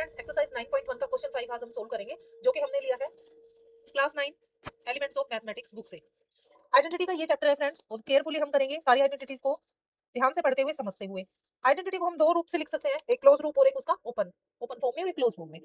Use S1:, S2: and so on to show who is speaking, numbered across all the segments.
S1: Friends exercise 9.1 का question 5 आज हम सोल्व करेंगे, जो कि हमने लिया है class 9 elements of mathematics book से। आइडेंटिटी का ये चैप्टर है फ्रेंड्स, और केयरफुली हम करेंगे सारी आइडेंटिटीज को ध्यान से पढ़ते हुए समझते हुए। आइडेंटिटी को हम दो रूप से लिख सकते हैं, एक क्लोज रूप और एक उसका ओपन ओपन फॉर्म में और एक क्लोज फॉर्म में।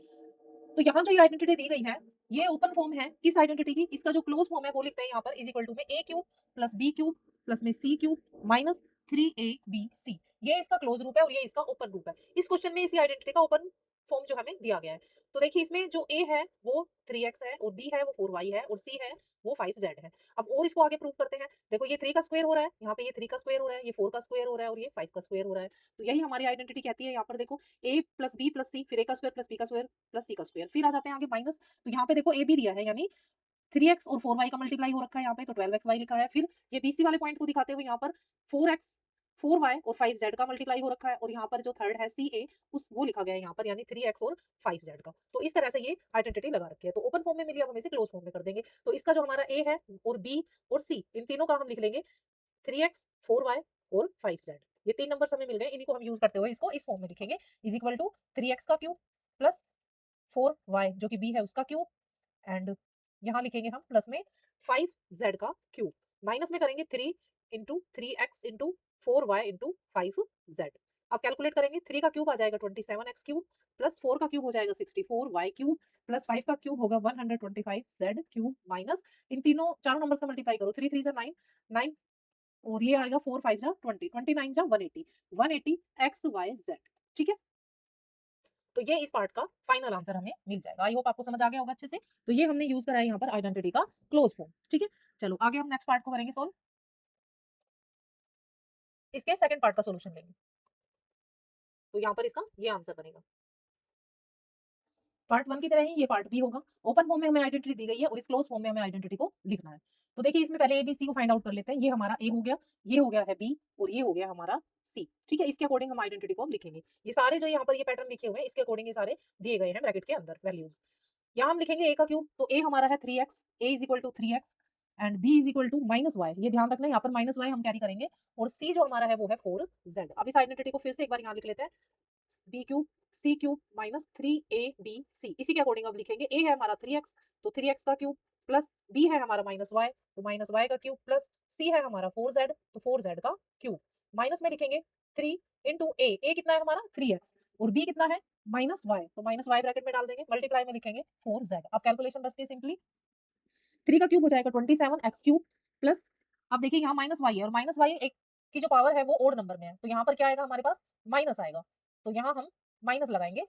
S1: तो यहाँ जो ये आइडेंटिटी दी गई है, ये ओपन फॉर्म है किस आइडेंटिटी की? इसका जो क्लोज फॉर्म है वो लिखते हैं यहाँ पर इज इक्वल टू में a cube plus b cube plus में c cube minus 3ab c। ये इसका क्लोज रूप है और ये इसका ओपन रूप है। इस क्वेश्चन में इसी आइडेंटिटी का ओपन फॉर्म जो हमें दिया गया है। तो देखिए इसमें जो a है वो 3x है और b है वो 4y है और c है वो 5z है। अब और इसको आगे प्रूव करते हैं। देखो ये 3 का स्क्वायर हो रहा है, यहाँ पे ये 3 का स्क्वायर हो रहा है, ये 4 का स्क्वायर हो रहा है और ये 5 का स्क्वायर हो रहा है। तो यही हमारी आइडेंटिटी कहती है। यहाँ पर देखो a plus b plus c, फिर a का स्क्वायर प्लस b का स्क्वायर प्लस c का स्क्वायर, फिर आ जाते हैं आगे माइनस। तो यहाँ पे देखो a भी दिया है, यानी 3x और 4y का मल्टीप्लाई हो रखा है यहाँ पे, तो 12xy लिखा है। फिर ये BC वाले पॉइंट को दिखाते हुए यहाँ पर 4x 4y और 5z का मल्टीप्लाई हो रखा है, और यहाँ पर जो थर्ड है CA उस वो लिखा गया है यहाँ पर, यानी 3x और 5z का। तो इस तरह से ये आइडेंटिटी लगा रखी है। तो ओपन फॉर्म में मिली, अब हम इसे क्लोज फॉर्म में कर देंगे। तो इसका जो हमारा A है और B और C, इन तीनों का हम लिख लेंगे 3x 4y और 5z। ये तीन नंबर हमें मिल गए, इन्हीं को हम यूज करते हुए इसको इस फॉर्म में लिखेंगे इज इक्वल टू 3x का क्यूब प्लस 4y जो कि b है उसका क्यूब, एंड यहाँ लिखेंगे हम प्लस में 5z का क्यूब, माइनस में करेंगे 3 into 3x into 4y into 5z। अब कैलकुलेट करेंगे, 3 का क्यूब आ जाएगा 27x क्यूब प्लस 4 का क्यूब हो जाएगा 64y क्यूब प्लस 5 का क्यूब होगा 125z क्यूब, माइनस इन तीनों चारों नंबर से मल्टीप्लाई करो, 3 3 9 9 और ये आएगा 4 5 जा 20 29 जा 180 180 XYZ। ठीक है, तो ये इस पार्ट का फाइनल आंसर हमें मिल जाएगा। आई होप आपको समझ आ गया होगा अच्छे से। तो ये हमने यूज करा है यहाँ पर आइडेंटिटी का क्लोज फॉर्म। ठीक है, चलो आगे हम नेक्स्ट पार्ट को करेंगे सोल्व। इसके सेकंड पार्ट का सोल्यूशन लेंगे, तो यहाँ पर इसका ये आंसर बनेगा। पार्ट 1 की तरह ही ये पार्ट भी होगा। ओपन फॉर्म में हमें आइडेंटिटी दी गई है और इस क्लोज फॉर्म में हमें आइडेंटिटी को लिखना है। तो देखिए इसमें पहले ABC को फाइंड आउट कर लेते हैं। ये हमारा A हो गया, ये हो गया है B और ये हो गया हमारा C। ठीक है, इसके अकॉर्डिंग हम आइडेंटिटी को लिखेंगे। ये सारे जो यहाँ पर ये पैटर्न लिखे हुए हैं इसके अकॉर्डिंग ये सारे दिए गए हैं ब्रैकेट के अंदर वैल्यूज। यहाँ हम लिखेंगे a का क्यूब, तो a हमारा है 3x, a is equal to 3x and b is equal to minus y. ये ध्यान रखना, यहाँ पर माइनस वाई हम कैरी करेंगे, और c जो हमारा है वो है 4z। अब इस आइडेंटिटी को फिर से एक बार यहाँ लिख लेते हैं, b cube c cube minus 3abc। इसी के अकॉर्डिंग अब लिखेंगे, a है हमारा 3x तो 3x का क्यूब प्लस b है हमारा माइनस वाई तो माइनस वाई का क्यूब प्लस c है हमारा 4z तो 4z का क्यूब, माइनस में लिखेंगे 3 इंटू a कितना है हमारा 3x और b कितना है माइनस वाई, तो माइनस वाई ब्रैकेट में डाल देंगे, मल्टीप्लाई में लिखेंगे 4z। अब कैलकुलेशन बचती है सिंपली, 3 का क्यूब हो जाएगा 27 एक्स क्यूब प्लस, अब देखिए यहाँ माइनस वाई है और माइनस वाई एक की जो पावर है वो ओड नंबर में है, तो यहाँ पर क्या आएगा हमारे पास माइनस आएगा, तो यहाँ हम माइनस लगाएंगे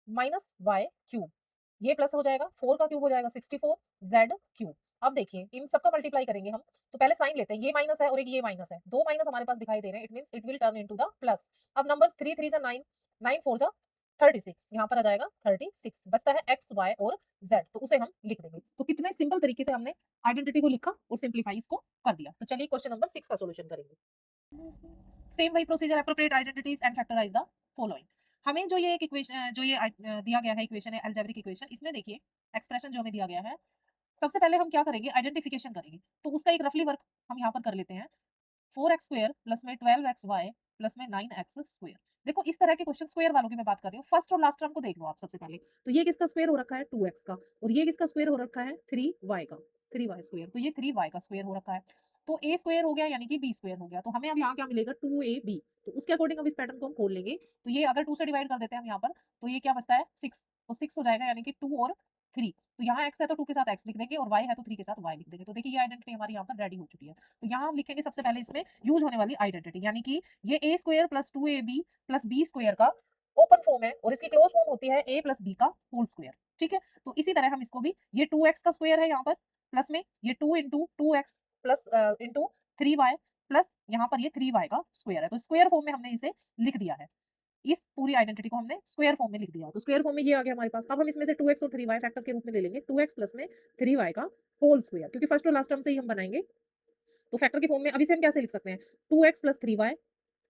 S1: माइनस वाई क्यूब, ये प्लस हो जाएगा 4 का क्यूब हो जाएगा 64 जेड क्यूब। अब देखिए इन सबका मल्टीप्लाई करेंगे हम, तो पहले साइन लेते हैं, ये माइनस है और एक ये माइनस है, दो माइनस हमारे पास दिखाई दे रहे हैं, it means it will turn into the plus. अब नंबर्स 3 3 जा 9 9 4 जा 36, यहाँ पर आ जाएगा 36, बचता है एक्स वाई और जेड, तो उसे हम लिख देंगे। तो कितने सिंपल तरीके से हमने आइडेंटिटी को लिखा और सिंप्लीफाई इसको कर दिया। तो चलिए क्वेश्चन नंबर 6 का सोल्यूशन करेंगे। सेम वही procedure, appropriate identities and factorise the following. हमें जो ये एक इक्वेशन जो ये दिया गया है इक्वेशन है अलजेब्रिक इक्वेशन, इसमें देखिए एक्सप्रेशन जो हमें दिया गया है, सबसे पहले हम क्या करेंगे आइडेंटिफिकेशन करेंगे। तो उसका एक रफली वर्क हम यहाँ पर कर लेते हैं, 4x स्क्वायर प्लस में 12xy प्लस में 9x स्क्वायर। देखो इस तरह के क्वेश्चन स्क्वायर वालों की मैं बात कर रही हूँ, फर्स्ट और लास्ट टर्म को देख लो आप सबसे पहले। तो ये किसका स्क्वायर हो रखा है 2x का, और ये किसका स्क्वायर हो रखा है 3y का, 3y स्क्वायर, तो ये 3y का स्क्वायर हो रखा है। तो a स्क्वायर हो गया यानी कि b स्क्वायर हो गया, तो हमें अब यहाँ क्या मिलेगा 2ab। तो उसके अकॉर्डिंग अब इस पैटर्न को हम खोल लेंगे, तो ये अगर 2 से डिवाइड कर देते हैं हम यहाँ पर, तो ये क्या बचता है 6, तो 6 हो जाएगा, यानी कि 2 और 3, तो यहाँ x है तो 2 के साथ x लिख देंगे और y है तो 3 के साथ y लिख देंगे। तो देखिए ये आइडेंटिटी हमारी यहाँ पर रेडी हो चुकी है। तो यहाँ हम लिखेंगे सबसे पहले इसमें यूज होने वाली आइडेंटिटी, यानी कि ये a square plus 2ab plus b square का ओपन फॉर्म है और इसकी क्लोज फॉर्म होती है a प्लस b का होल स्क्वायर। ठीक है, तो इसी तरह हम इसको भी, ये 2x का स्क्वायर है यहाँ पर प्लस में ये 2 into 2x plus into 3y plus यहाँ पर ये 3y का स्क्वायर है, तो स्क्वायर फॉर्म में हमने इसे लिख दिया है। इस पूरी आइडेंटिटी को हमने स्क्वायर फॉर्म में लिख दिया, तो स्क्वायर फॉर्म में ये आ गया हमारे पास। अब हम इसमें से 2x और 3y फैक्टर के रूप में ले लेंगे, 2x प्लस में 3y का होल स्क्वायर, क्योंकि फर्स्ट और लास्ट टर्म से ही हम बनाएंगे, तो फैक्टर के फॉर्म में। अब इसे हम कैसे लिख सकते हैं, 2x प्लस 3y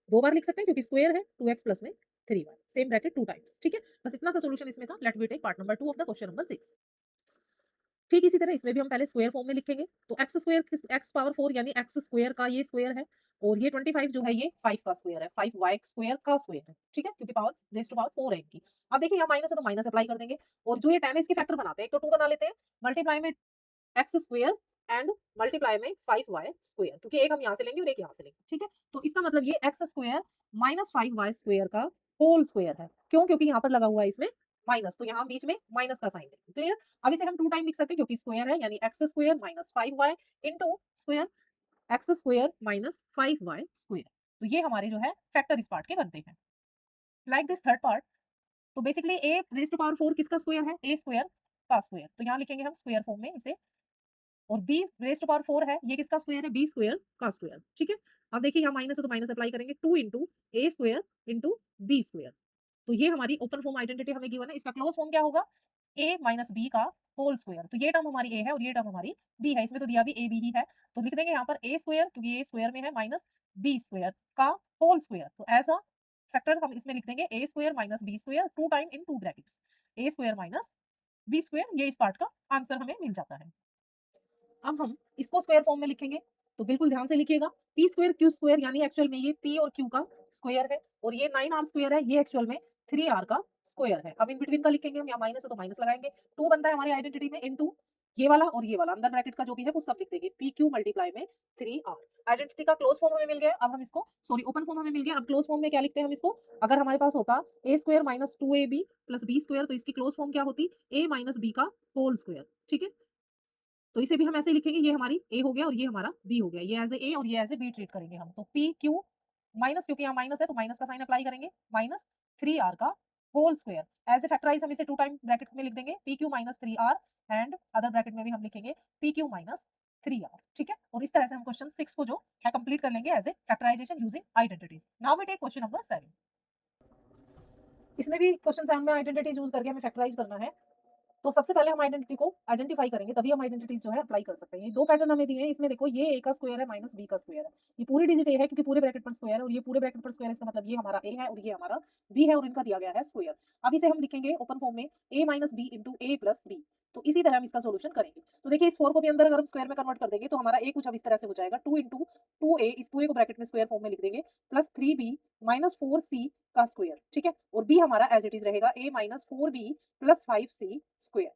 S1: दो बार लिख सकते हैं क्योंकि स्क्वायर है, 2x प्लस में 3y सेम ब्रैकेट 2 टाइम्स। ठीक है, बस इतना सा सॉल्यूशन इसमें था। Let we take part number 2 of the question number 6। ठीक इसी तरह इसमें भी हम पहले स्क्वायर फॉर्म में लिखेंगे। तो एक्स स्क्वायर एक्स पावर 4 यानी एक्स स्क्वायर का ये स्क्वायर है और ये 25 जो है ये 5 का स्क्वायर है, 5 वाई स्क्वायर का स्क्वायर है। ठीक है, क्योंकि पावर रेज़ टू पावर 4 है इनकी। अब देखिए यहाँ माइनस है तो माइनस अप्लाई कर देंगे और जो ये 10 है इसके फैक्टर बनाते हैं। एक तो 2 बना लेते हैं, मल्टीप्लाई में एक्स स्क्वायर एंड मल्टीप्लाई में 5 वाई स्क्वायर, क्योंकि एक हम यहाँ से लेंगे और एक यहाँ से लेंगे। ठीक है, तो इसका मतलब ये x square minus 5 y square का होल स्क्वायर है। क्यों? क्योंकि यहाँ पर लगा हुआ है इसमें माइनस, तो यहाँ बीच में माइनस का साइन देंगे। क्लियर? अब इसे हम 2 टाइम लिख सकते हैं क्योंकि स्क्वायर है, यानी x square minus 5 y into square x square minus 5 y square. तो ये हमारे जो है फैक्टर इस पार्ट के बनते हैं। लाइक दिस थर्ड पार्ट, तो basically a raise to power 4 किसका स्क्वायर है? ए स्क्वायर का स्क्वायर। तो यहाँ लिखेंगे हम स्क्वायर फॉर्म में इसे, और b रेज़ टू पावर 4 है, ये किसका स्क्वायर है? b स्क्वायर का स्क्वायर। ठीक है? अब देखिए यहाँ माइनस है तो माइनस अप्लाई करेंगे, 2 into a square into b square. तो ये हमारी ओपन फॉर्म आइडेंटिटी हमें गिवन है। इसका क्लोज फॉर्म क्या होगा? a माइनस b का होल स्क्वायर। तो ये टर्म हमारी a है और ये टर्म हमारी b है। इसमें तो दिया भी a b ही है, तो लिख देंगे यहाँ पर a स्क्वायर, क्योंकि a स्क्वायर में है, माइनस b स्क्वायर का होल स्क्वायर। तो ऐसा फैक्टर हम इसमें लिख देंगे a square minus b square 2 time in 2 brackets, a square minus b square. ये इस पार्ट का आंसर हमें मिल जाता है। अब हम इसको स्क्वायर फॉर्म में लिखेंगे, तो बिल्कुल ध्यान से लिखिएगा। पी स्क्वायर क्यू स्क्वायर, यानी एक्चुअल में ये पी और क्यू का स्क्वायर है और ये 9r स्क्वायर है, ये एक्चुअल में 3r का स्क्वायर है। अब इन बिटवीन का लिखेंगे हम, यहाँ माइनस है तो माइनस लगाएंगे, 2 बनता है हमारी आइडेंटिटी में, इनटू ये वाला और ये वाला अंदर ब्रैकेट का जो भी है वो सब लिख देंगे, पी क्यू मल्टीप्लाई में 3r। आइडेंटिटी का क्लोज फॉर्म हमें मिल गया। अब हम इसको, सॉरी ओपन फॉर्म हमें मिल गया। अब क्लोज फॉर्म में क्या लिखते हैं हम इसको? अगर हमारे पास होता a square minus 2ab plus b square, तो इसकी क्लोज फॉर्म क्या होती? ए माइनस बी का होल स्क्वायर। ठीक है, तो इसे भी हम ऐसे लिखेंगे, ये हमारी A हो गया और ये हमारा B हो गया। ये एज़ ए और ये एज़ ए B ट्रीट करेंगे हम। तो PQ माइनस, क्योंकि यहाँ माइनस है तो माइनस का साइन अप्लाई करेंगे, माइनस 3R का whole square. As a factorise हम इसे 2 टाइम ब्रैकेट में लिख देंगे, PQ minus 3R and other bracket में भी हम लिखेंगे PQ माइनस 3R। ठीक है? और इस तरह से हम क्वेश्चन 6 को जो है कंप्लीट कर लेंगे as a factorisation using identities. Now we take question number 7। इसमें भी क्वेश्चन 7 में आइडेंटिटीज़ यूज़ करके हमें फैक्टराइज़ करना है। तो सबसे पहले हम आइडेंटिटी को आइडेंटिफाई करेंगे, तभी हम आइडेंटिटीज जो है अप्लाई कर सकते हैं। ये 2 पैटर्न हमें दिए हैं, इसमें देखो ये a का स्क्वायर है माइनस b का स्क्वायर है। ये पूरी डिजिट a है क्योंकि पूरे ब्रैकेट पर स्क्वायर है और ये पूरे ब्रैकेट पर स्क्वायर है, इसका मतलब ये हमारा a है और ये हमारा b है और इनका दिया गया है स्क्वायर। अब इसे हम लिखेंगे ओपन फॉर्म में a minus b into a plus b। तो इसी तरह हम इसका सोल्यूशन करेंगे। तो देखिए इस 4 को भी अंदर अगर हम स्क्वायर में कन्वर्ट कर देंगे तो हमारा a कुछ अब इस तरह से हो जाएगा, 2 इंटू 2a, इस पूरे को ब्रैकेट में स्क्वायर फॉर्म में लिख देंगे, प्लस 3b माइनस 4c का स्क्वायर। ठीक है, और b हमारा एज इट इज रहेगा a minus 4b plus 5c square.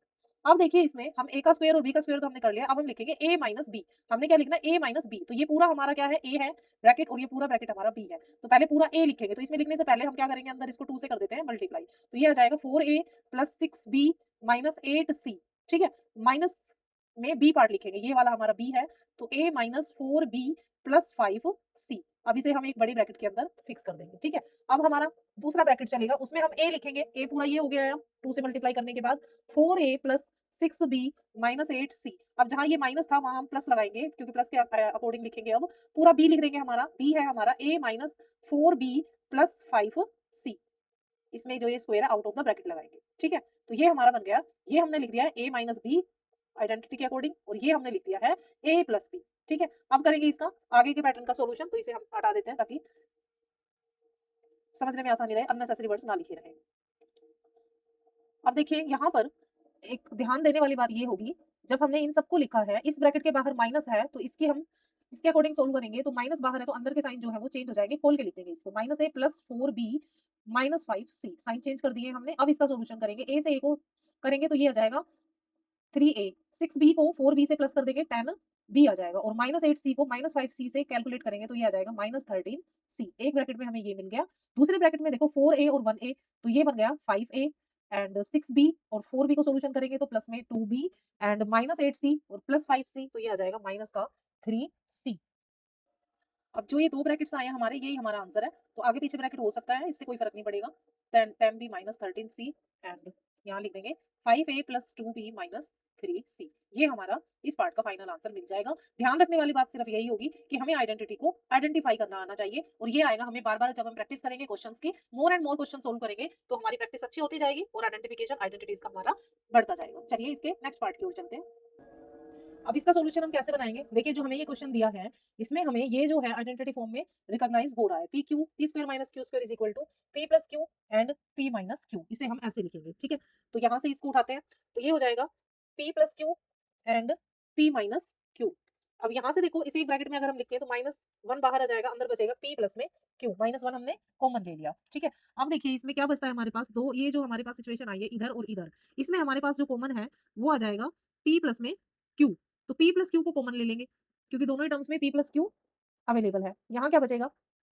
S1: अब देखिए इसमें हम a का स्क्वायर और b का स्क्वायर तो हमने कर लिया, अब हम लिखेंगे a माइनस b। हमने क्या लिखना है? a minus b। तो ये पूरा हमारा क्या है? a है ब्रैकेट और ये पूरा ब्रैकेट हमारा b है। तो पहले पूरा a लिखेंगे, तो इसमें लिखने से पहले हम क्या करेंगे? अंदर इसको 2 से कर देते हैं मल्टीप्लाई। तो ये आ जाएगा 4a plus 6b minus 8c। ठीक है, माइनस में b पार्ट लिखेंगे, ये वाला हमारा b है, तो a minus 4b plus 5c। अब इसे हम एक बड़ी ब्रैकेट के अंदर फिक्स कर देंगे। ठीक है, अब हमारा दूसरा ब्रैकेट चलेगा, उसमें हम a लिखेंगे, a पूरा ये हो गया है 2 से मल्टीप्लाई करने के बाद, 4a plus 6b minus 8c। अब जहाँ ये माइनस था वहाँ हम प्लस लगाएंगे, क्योंकि प्लस के अकॉर्डिंग लिखेंगे। अब पूरा b लिख देंगे, हमारा b है हमारा a minus 4b plus 5c। इसमें जो ये स्क्वायर है आउट ऑफ द ब्रैकेट लगाएंगे। ठीक है, तो ये हमारा बन गया, ये हमने लिख दिया है a माइनस b आइडेंटिटी के अकॉर्डिंग, और ये हमने लिख दिया है a प्लस b। ठीक है, अब करेंगे इसका आगे के पैटर्न का सॉल्यूशन। तो इसे हम हटा देते हैं ताकि समझने में आसानी रहे, अननेसेसरी वर्ड्स ना लिखे रहें। अब देखिए यहाँ पर एक ध्यान देने वाली बात ये होगी, जब हमने इन सबको लिखा है, इस ब्रैकेट के बाहर माइनस है तो इसकी हम इसके अकॉर्डिंग सोल्व करेंगे। तो माइनस बाहर है तो अंदर के साइन जो है वो चेंज हो जाएंगे, खोल के लिख देंगे इसको, minus a plus 4b minus 5c। Sign change कर दिए हमने। अब इसका सोल्यूशन करेंगे, a से a को करेंगे तो ये आ जाएगा 3a, 6b को 4b से प्लस कर देंगे 10b आ जाएगा, और माइनस 8c को माइनस 5c से कैलकुलेट करेंगे तो ये आ जाएगा माइनस 13c। एक ब्रैकेट में हमें ये मिल गया। दूसरे ब्रैकेट में देखो 4a और 1a, तो ये बन गया 5a एंड 6b, और 4b को सोल्यूशन करेंगे तो प्लस में 2b एंड माइनस 8c और प्लस 5c, तो ये आ जाएगा माइनस का 3c। अब जो ये 2 ब्रैकेट्स आए हैं हमारे, यही हमारा आंसर है। तो आगे पीछे ब्रैकेट हो सकता है, इससे कोई फर्क नहीं पड़ेगा। 10b माइनस 13c एंड यहाँ लिख देंगे 5a plus 2b minus 3c। ये हमारा इस पार्ट का फाइनल आंसर मिल जाएगा। ध्यान रखने वाली बात सिर्फ यही होगी कि हमें आइडेंटिटी को आइडेंटिफाई करना आना चाहिए, और ये आएगा हमें बार बार जब हम प्रैक्टिस करेंगे क्वेश्चंस की, more and more question solve करेंगे तो हमारी प्रैक्टिस अच्छी होती जाएगी और आइडेंटिफिकेशन आइडेंटिटीज का हमारा बढ़ता जाएगा। चलिए इसके नेक्स्ट पार्ट की ओर चलते हैं। अब इसका सॉल्यूशन हम कैसे बनाएंगे? देखिए जो हमें ये क्वेश्चन दिया है, इसमें हमें ये जो है आइडेंटिटी फॉर्म में रिकॉग्नाइज हो रहा है, P Q, P square minus Q square is equal to P plus Q and P minus Q. इसे हम ऐसे लिखेंगे। ठीक है, तो यहाँ से इसको उठाते हैं तो ये हो जाएगा P plus Q and p minus q। अब यहाँ से देखो इसे एक ब्रैकेट में अगर हम लिखते हैं तो -1 बाहर आ जाएगा, अंदर बचेगा p प्लस में q। -1 हमने कॉमन ले लिया, ठीक है। अब देखिए इसमें क्या बचता है हमारे पास, दो ये जो हमारे पास सिचुएशन आई है इधर और इधर, इसमें हमारे पास जो कॉमन है वो आ जाएगा p प्लस में q। तो p प्लस q को कॉमन ले लेंगे क्योंकि दोनों ही टर्म्स में p प्लस q अवेलेबल है। यहाँ क्या बचेगा,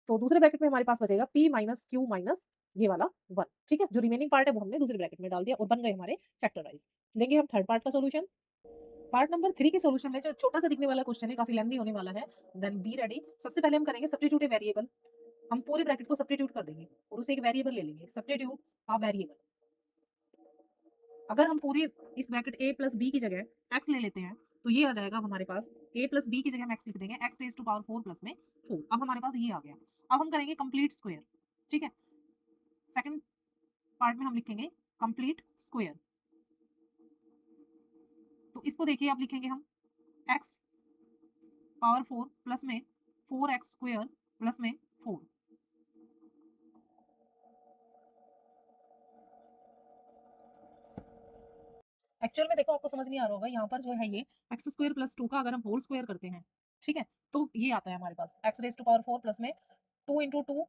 S1: तो दूसरे ब्रैकेट में हमारे पास बचेगा p माइनस q माइनस ये वाला 1, ठीक है। जो रिमेनिंग पार्ट है वो हमने दूसरे ब्रैकेट में डाल दिया और बन गए हमारे फैक्टराइज। लेंगे हम थर्ड पार्ट का सोल्यूशन। पार्ट नंबर 3 के सॉल्यूशन में जो छोटा सा दिखने वाला क्वेश्चन है, काफी लेंथी होने वाला है। Then be ready. सबसे पहले हम करेंगे सब्स्टिट्यूट ए वेरिएबल। हम पूरे ब्रैकेट को सब्स्टिट्यूट कर देंगे और उसे एक वेरिएबल ले लेंगे। Substitute a variable. अगर हम पूरे इस ब्रैकेट a प्लस बी की जगह x ले लेते हैं तो ये आ जाएगा हमारे पास a प्लस बी की जगह हम x लिख देंगे, x raise to power 4 plus में 4। अब हमारे पास ये आ गया। अब हम करेंगे कंप्लीट स्क्वायर, ठीक है। सेकंड पार्ट में हम लिखेंगे कंप्लीट स्क्वायर। तो इसको देखिए अब लिखेंगे हम x पावर 4 प्लस में 4x स्क्वायर प्लस में 4। एक्चुअल में देखो आपको समझ नहीं आ रहा होगा, यहाँ पर जो है ये एक्स स्क्वायर प्लस 2 का अगर हम होल स्क्वायर करते हैं, ठीक है, तो ये आता है हमारे पास x raise to power 4 plus में 2 into 2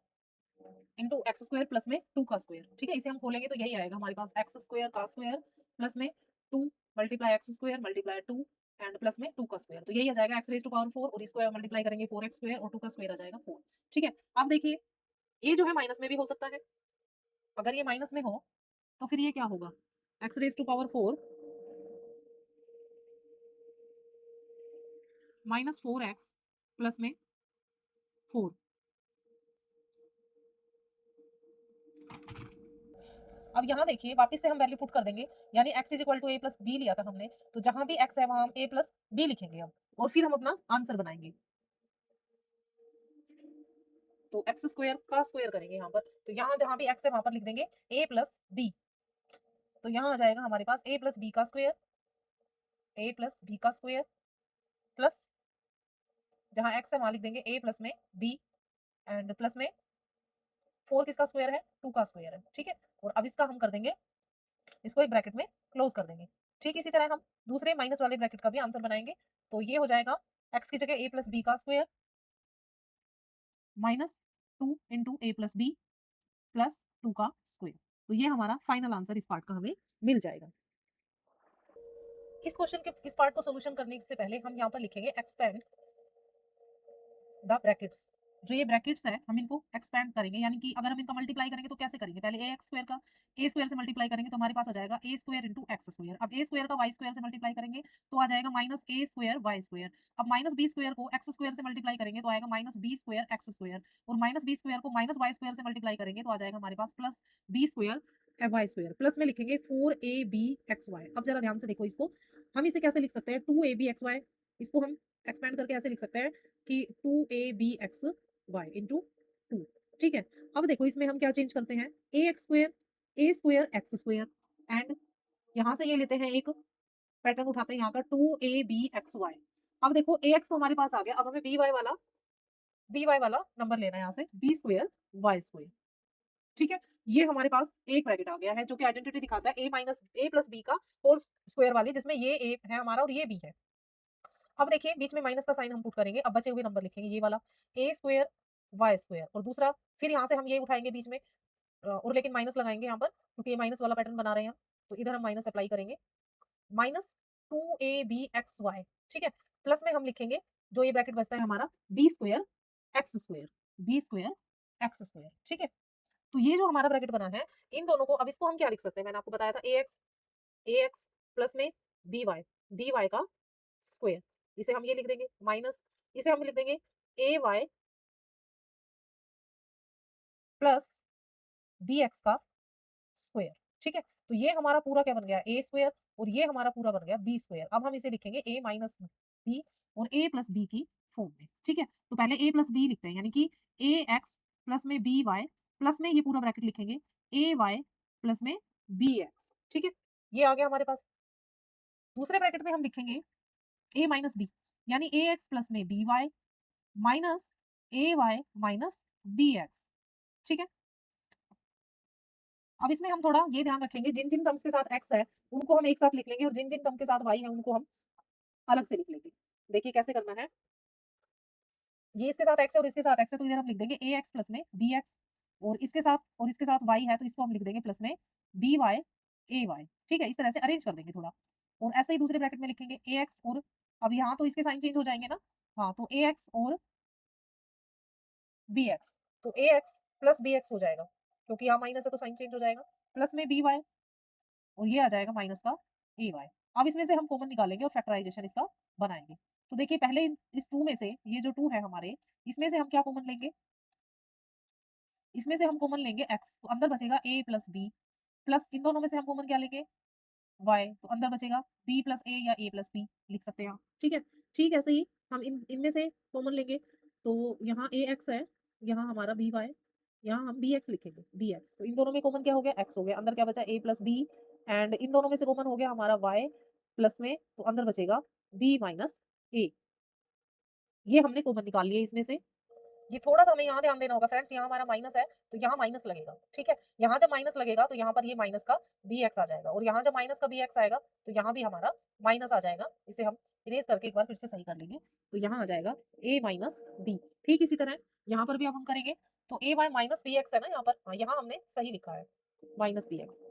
S1: into x square plus में 2 का स्क्वायर, ठीक है। इसे हम खोलेंगे तो यही आएगा हमारे पास एक्स स्क्वायर का स्क्वायर प्लस में 2 multiply x square multiply 2 and plus में 2 का स्क्वायर। तो यही आ जाएगा एक्स रेज टू पावर 4 और इस स्क्वायर मल्टीप्लाई करेंगे 4 एक्स स्क्वायर और 2 का स्क्वायर आ जाएगा 4, ठीक है। अब देखिए ये जो है माइनस में भी हो सकता है। अगर ये माइनस में हो तो फिर ये क्या होगा, x raise to power 4 minus 4x plus में 4। अब यहाँ देखिए वापस से हम वैल्यू पुट कर देंगे, यानी x is equal to a plus b लिया था हमने, तो जहां भी x है वहां हम a प्लस बी लिखेंगे हम, और फिर हम अपना आंसर बनाएंगे। तो एक्स स्क्वायर का स्क्वायर करेंगे यहाँ पर, तो यहाँ जहां भी x है वहां पर लिख देंगे a प्लस बी। तो यहाँ आ जाएगा हमारे पास a प्लस बी का स्क्वायर, a प्लस बी का स्क्वायर प्लस जहां x है वहां लिख देंगे a प्लस में b एंड प्लस में 4 किसका स्क्वायर है, 2 का स्क्वायर है, ठीक है। और अब इसका हम कर देंगे, इसको एक ब्रैकेट में क्लोज कर देंगे। ठीक इसी तरह हम दूसरे माइनस वाले ब्रैकेट का भी आंसर बनाएंगे। तो ये हो जाएगा x की जगह a प्लस बी का स्क्वायर माइनस 2 इंटू ए प्लस बी प्लस 2 का स्क्वायर। तो ये हमारा फाइनल आंसर इस पार्ट का हमें मिल जाएगा। इस क्वेश्चन के इस पार्ट को सोल्यूशन करने से पहले हम यहाँ पर लिखेंगे एक्सपेंड द ब्रैकेट्स। जो ये ब्रैकेट्स है हम इनको एक्सपेंड करेंगे, यानी कि अगर हम इनका मल्टीप्लाई करेंगे तो कैसे करेंगे, पहले ए एक्स स्क्वायर का ए स्क्वायर से मल्टीप्लाई करेंगे तो हमारे पास आ जाएगा a square into x square. अब ए स्क्वायर का वाई स्क्वायर से मल्टीप्लाई करेंगे तो आ जाएगा minus a square y square. अब माइनस बी स्क्वायर को एक्स स्क्वायर से मल्टीप्लाई करेंगे तो आएगा minus b square x square, और माइनस बी स्क्वायर को माइनस वाई स्क्वायर से मल्टीप्लाई करेंगे तो आ जाएगा हमारे पास plus b square y square. Plus में लिखेंगे 4ab xy। अब जरा ध्यान से देखो इसको, हम इसे कैसे लिख सकते हैं 2ab xy। इसको हम एक्सपेंड करके ऐसे लिख सकते हैं कि 2abxy इंटू 2, ठीक है। अब देखो इसमें हम क्या चेंज करते हैं, ए स्क्वायर एक्स स्क्वायर एंड यहाँ से ये लेते हैं एक पैटर्न उठाते हैं यहाँ का 2abxy। अब देखो ax तो हमारे पास आ गया, अब हमें बी वाई वाला नंबर लेना है यहाँ से बी स्क्वायर वाई स्क्वायर, ठीक है। ये हमारे पास एक ब्रैकेट आ गया है जो कि आइडेंटिटी दिखाता है ए प्लस बी का होल स्क्वायर वाली, जिसमें ये ए है हमारा और ये बी है। अब देखिए बीच में माइनस का साइन हम पुट करेंगे, अब बचे हुए नंबर लिखेंगे ये वाला ए स्क्वायर वाई स्क्वायर, और दूसरा फिर यहाँ से हम ये उठाएंगे बीच में और लेकिन माइनस लगाएंगे यहाँ पर क्योंकि ये माइनस वाला पैटर्न बना रहे हैं हम, तो इधर हम माइनस अप्लाई करेंगे माइनस 2abxy, ठीक है। प्लस में हम लिखेंगे जो ये ब्रैकेट बचता है हमारा बी स्क्वायर एक्स स्क्वायर, ठीक है। तो ये जो हमारा ब्रैकेट बना है इन दोनों को, अब इसको हम क्या लिख सकते हैं, मैंने आपको बताया था ए एक्स प्लस में बी वाई का स्क्वायर, इसे हम ये लिख देंगे माइनस, इसे हम लिख देंगे ए वाई प्लस बी एक्स का स्क्वायर, ठीक है। तो ये हमारा पूरा क्या बन गया ए स्क्वायर और ये हमारा पूरा बन गया बी स्क्वायर। अब हम इसे लिखेंगे ए माइनस बी और ए प्लस बी की फॉर्म में, ठीक है। तो पहले ए प्लस बी लिखते हैं, यानी कि ए एक्स प्लस में बी वाई प्लस में ये पूरा ब्रैकेट लिखेंगे ए वाई प्लस में बी एक्स, ठीक है। ये आ गया हमारे पास। दूसरे ब्रैकेट में हम लिखेंगे ए माइनस बी, यानी ए एक्स प्लस में बी वाई माइनस ए वाई माइनस बी एक्स, ठीक है। अब इसमें हम थोड़ा ये ध्यान रखेंगे जिन जिन टर्म्स के साथ x है उनको हम एक साथ लिख लेंगे और जिन जिन टर्म के साथ y है उनको हम अलग से लिख लेंगे। देखिए कैसे करना है, ये इसके साथ x है और इसके साथ x है, तो इधर हम लिख देंगे ax प्लस में bx, और इसके साथ y है, तो इसको हम लिख देंगे प्लस में by ay। ठीक है, इस तरह से अरेंज कर देंगे थोड़ा। और ऐसे ही दूसरे ब्रैकेट में लिखेंगे ax, और अब यहाँ तो इसके साइन चेंज हो जाएंगे ना, हाँ, तो ax और bx, तो ax प्लस bx हो जाएगा, क्योंकि यहाँ माइनस है तो साइन चेंज हो जाएगा, प्लस में by, और ये आ जाएगा माइनस का ay। अब इसमें से हम कॉमन निकालेंगे और फैक्टराइजेशन इसका बनाएंगे। तो देखिए पहले इस 2 में से, ये जो 2 है हमारे, इसमें से हम क्या कॉमन लेंगे, इसमें से हम कॉमन लेंगे x, तो अंदर बचेगा a प्लस b, प्लस इन दोनों में से हम कॉमन क्या लेंगे, y, तो अंदर बचेगा b प्लस a या a प्लस b लिख सकते हैं आप। ठीक है, ठीक ऐसे ही हम इनमें से कॉमन लेंगे, तो यहाँ ax है, यहाँ हमारा by, यहाँ हम bx लिखेंगे, bx, तो इन दोनों में कॉमन क्या हो गया, x हो गया, अंदर क्या बचा a plus b, and in दोनों में से कॉमन हो गया हमारा y प्लस में, तो अंदर बचेगा b माइनस a। ये हमने कॉमन निकाल लिया इसमें से। ये थोड़ा-सा हमें यहाँ ध्यान देना होगा फ्रेंड्स, यहाँ हमारा माइनस है, तो यहाँ माइनस लगेगा, ठीक है? यहाँ जब माइनस लगेगा, तो यहाँ पर ये माइनस का bx आ जाएगा, और यहाँ जब माइनस का bx आएगा, तो यहाँ भी हमारा माइनस आ जाएगा। इसे हम इरेज़ करके एक बार फिर से सही कर लेंगे, तो यहाँ आ जाएगा a माइनस b। ठीक इसी तरह यहाँ पर भी अब हम करेंगे, तो ay माइनस bx है ना यहाँ पर, हाँ, यहाँ हमने सही लिखा है, माइनस bx।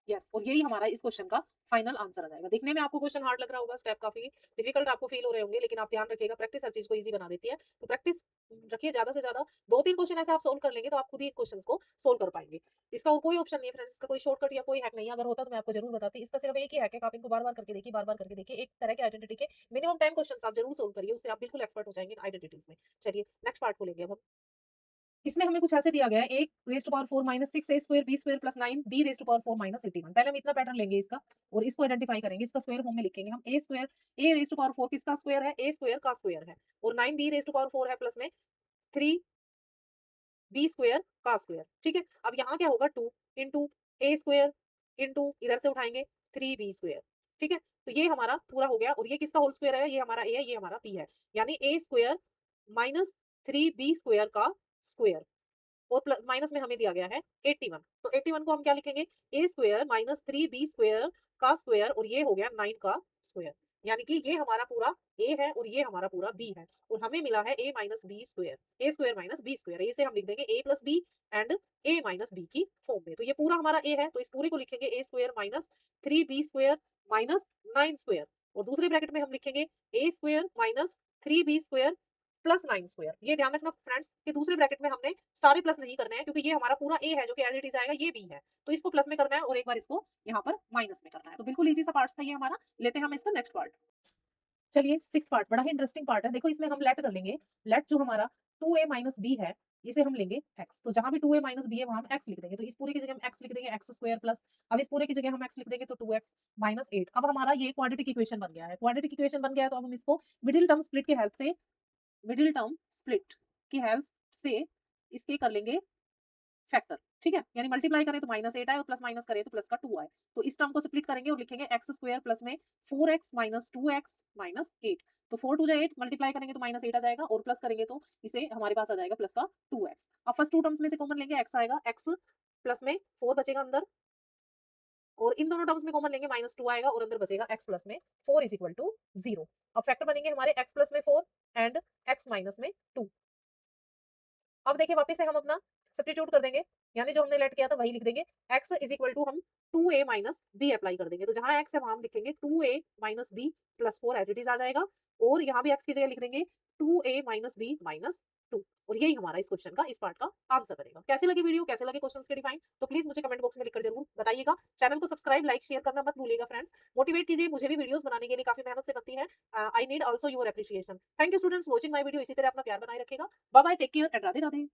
S1: यस, और यही हमारा इस क्वेश्चन का फाइनल आंसर आ जाएगा। देखने में आपको क्वेश्चन हार्ड लग रहा होगा, स्टेप काफी डिफिकल्ट आपको फील हो रहे होंगे, लेकिन आप ध्यान रखिएगा, प्रैक्टिस हर चीज को इजी बना देती है। तो प्रैक्टिस रखिए ज्यादा से ज्यादा, 2-3 क्वेश्चन ऐसे आप सोल्व कर लेंगे तो आप खुद ही क्वेश्चन को सोल्व कर पाएंगे। इसका और कोई ऑप्शन नहीं है फ्रेंड्स, इसका कोई शॉर्टकट या कोई हैक नहीं है, अगर होता तो मैं आपको जरूर बताती। इसका सिर्फ एक ही हैक है, आप इनको बार बार करके देखिए, बार बार करके देखिए, एक तरह के आइडेंटिटी के मिनिमम 10 क्वेश्चन आप जरूर सोल्व करिए, उससे आप बिल्कुल एक्सपर्ट हो जाएंगे आइडेंटिटीज में। चलिए नेक्स्ट पार्ट को लेंगे अब हम। इसमें हमें कुछ ऐसे दिया गया है, एक raise to power 4 minus 6 a square b square plus 9 b raise to power 4 minus 81। पहले हम इतना पैटर्न लेंगे इसका, और इसको आइडेंटिफाई करेंगे, इसका स्क्वायर फॉर्म में लिखेंगे हम a square, a raise to power 4 किसका स्क्वायर है, ए स्क्वायर का स्क्वायर है, और 9 बी रेज़ टू पावर 4 है प्लस में 3 बी स्क्वायर का स्क्वायर। ठीक है, अब यहाँ क्या होगा, 2 इंटू ए स्क्वायर इंटू इधर से उठाएंगे 3 बी स्क्वायर। ठीक है, तो ये हमारा पूरा हो गया, और ये किसका होल स्क्वायर है, ये हमारा ए है, ये हमारा बी है, यानी ए स्क्वायर माइनस 3 बी स्क्वायर का स्क्वायर, और प्लस माइनस में हमें दिया गया है 81। तो 81 को हम क्या लिखेंगे, a square minus 3 b square का स्क्वायर, और ये हो गया 9 का स्क्वायर, यानी कि ये हमारा पूरा ए है और ये हमारा पूरा बी है, और हमें मिला है a minus b square, a square minus b square, इसे हम लिख देंगे a plus b and a minus b की फॉर्म में। तो ये पूरा हमारा ए है, तो इस पूरे को लिखेंगे a square minus 3 b square minus 9 square, और दूसरे ब्रैकेट में हम लिखेंगे a square minus 3 b square plus 9 square. ये ध्यान रखना फ्रेंड्स कि दूसरे ब्रैकेट में हमने सारे प्लस नहीं करने हैं, क्योंकि ये हमारा पूरा ए है जो कि एज इट इज आएगा, ये बी है, तो इसको प्लस में करना है और एक बार इसको यहाँ पर माइनस में करना है। तो बिल्कुल इजी सा पार्ट था ये हमारा। लेते हैं हम इसका नेक्स्ट पार्ट। चलिए 6th पार्ट बड़ा ही इंटरेस्टिंग पार्ट है। देखो इसमें हम लेट कर लेंगे, लेट जो हमारा 2a माइनस बी है, इसे हम लेंगे x, तो जहां भी 2a माइनस बी है वहां हम x लिख देंगे, तो इस पूरे की जगह हम x लिख देंगे x स्क्वायर प्लस, अब इस पूरे की जगह हम x लिख देंगे तो 2x माइनस 8। अब हमारा ये क्वाड्रेटिक इक्वेशन बन गया है, क्वाड्रेटिक इक्वेशन बन गया है, तो अब हम इसको मिडिल टर्म स्प्लिट की हेल्प से, मिडिल टर्म स्प्लिट की हेल्प से इसके कर लेंगे फैक्टर। ठीक है, यानी मल्टीप्लाई करें तो -8 आए और प्लस माइनस करें तो प्लस का 2 आए। तो इस टर्म को स्प्लिट करेंगे और लिखेंगे एक्स स्क्वायर प्लस में 4x माइनस 2x माइनस 8। तो 4 2 जा 8, मल्टीप्लाई करेंगे तो -8 आ जाएगा, और प्लस करेंगे तो इसे हमारे पास आ जाएगा प्लस का 2x। अब फर्स्ट 2 टर्म्स में से कॉमन लेंगे, x आएगा, x प्लस में 4 बचेगा अंदर, और इन दोनों टर्म्स में कॉमन लेंगे -2 आएगा, और अंदर बचेगा x प्लस में 4 इज इक्वल टू 0। अब फैक्टर बनेंगे हमारे x प्लस में 4 एंड x माइनस में 2। अब देखिए वापस से हम अपना सब्स्टिट्यूट कर देंगे, यानी जो हमने लेट किया था वही लिख देंगे, x इज इक्वल टू हम 2a माइनस बी अप्लाई कर देंगे, तो जहां x है वहां हम लिखेंगे 2a minus b plus 4 as it is आ जाएगा, और यहाँ भी x की जगह लिख देंगे 2a माइनस बी माइनस 2, और यही हमारा इस क्वेश्चन का, इस पार्ट का आंसर बनेगा। कैसे लगी वीडियो, कैसे लगे क्वेश्चंस के डिफाइन, तो प्लीज मुझे कमेंट बॉक्स में लिखकर जरूर बताइएगा। चैनल को सब्सक्राइब लाइक शेयर करना मत भूलिएगा फ्रेंड्स, मोटिवेट कीजिए, मुझे भी वीडियोस बनाने के लिए काफी मेहनत से बनती है। I need also your appreciation. Thank you students watching my video, इसी तरह अपना प्यार बनाए रखेगा। Bye bye, take care and Radhe Radhe.